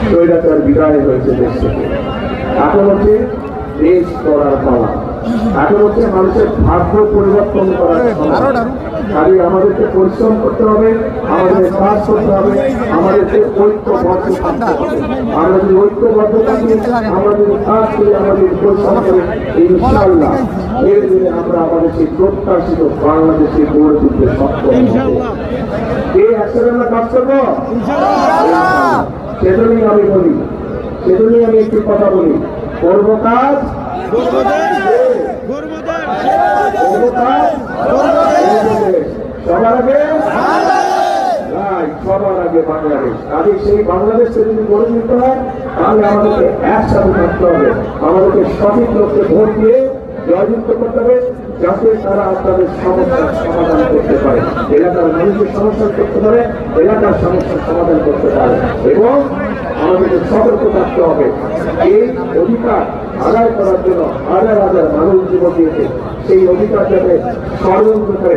স্বৈরাচার বিদায় হয়েছে দেশ থেকে। এখন হচ্ছে দেশ করার পালা, এখন হচ্ছে মানুষের ভাগ্য পরিবর্তন করার সময়। খালি আমাদেরকে পরিশ্রম করতে হবে, আমাদের কাজ করতে হবে, আমাদেরকে ঐক্যবদ্ধ থাকতে হবে। আমরা যদি ঐক্যবদ্ধ থাকি, আমরা যদি কাজ করি, আমাদের পরিশ্রম করি, ইনশাআল্লাহ এর দিনে আমরা আমাদের সেই প্রত্যাশিত বাংলাদেশে গড়ে তুলতে সক্ষম হব। এই একসাথে আমরা কাজ করবো, সেজন্যই আমি বলি, সেজন্যই আমি একটি কথা বলি, করবো কাজ, সবার আগে সবার আগে বাংলাদেশ। আগে সেই বাংলাদেশকে যদি গড়ে তুলতে হয়, তাহলে আমাদেরকে একসাথে থাকতে হবে, আমাদেরকে সঠিক লোককে ভোট দিয়ে জয়যুক্ত করতে হবে, যাতে তারা আপনাদের সমস্যার সমাধান করতে পারে, এলাকার মানুষের সমস্যা করতে পারে, এলাকার সমস্যার সমাধান করতে পারে। এবং আমাদেরকে সতর্ক থাকতে হবে, এই অধিকার আদায় করার জন্য হাজার হাজার মানুষ জীবন দিয়েছে, সেই অধিকার যাতে ষড়যন্ত্র করে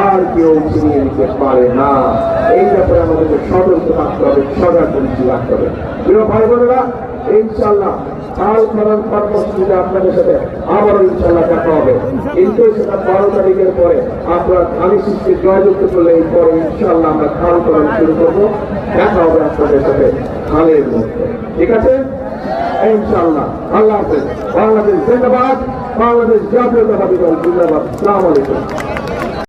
আর কেউ ছিনিয়ে নিতে পারে না। এই ব্যাপারে আমাদেরকে সতর্ক থাকতে হবে, সজাগ দৃষ্টি রাখতে হবে। প্রিয় ভাই বোনেরা, ইনশাআল্লাহ কাল করার কর্মসূচিতে আপনাদের সাথে আবারও ইনশাআল্লাহ দেখা হবে, কিন্তু সেটা 12 তারিখের পরে আপনার ধানি সৃষ্টি জয়যুক্ত করলে এই পরে ইনশাআল্লাহ আমরা খাল করানো শুরু করবো। দেখা হবে আপনাদের সাথে খালের মধ্যে, ঠিক আছে ইনশাআল্লাহ। আল্লাহ হাফেজ। বাংলাদেশ জিন্দাবাদ, বাংলাদেশ জাতীয়তাবাদী দল জিন্দাবাদ। আসসালামু আলাইকুম।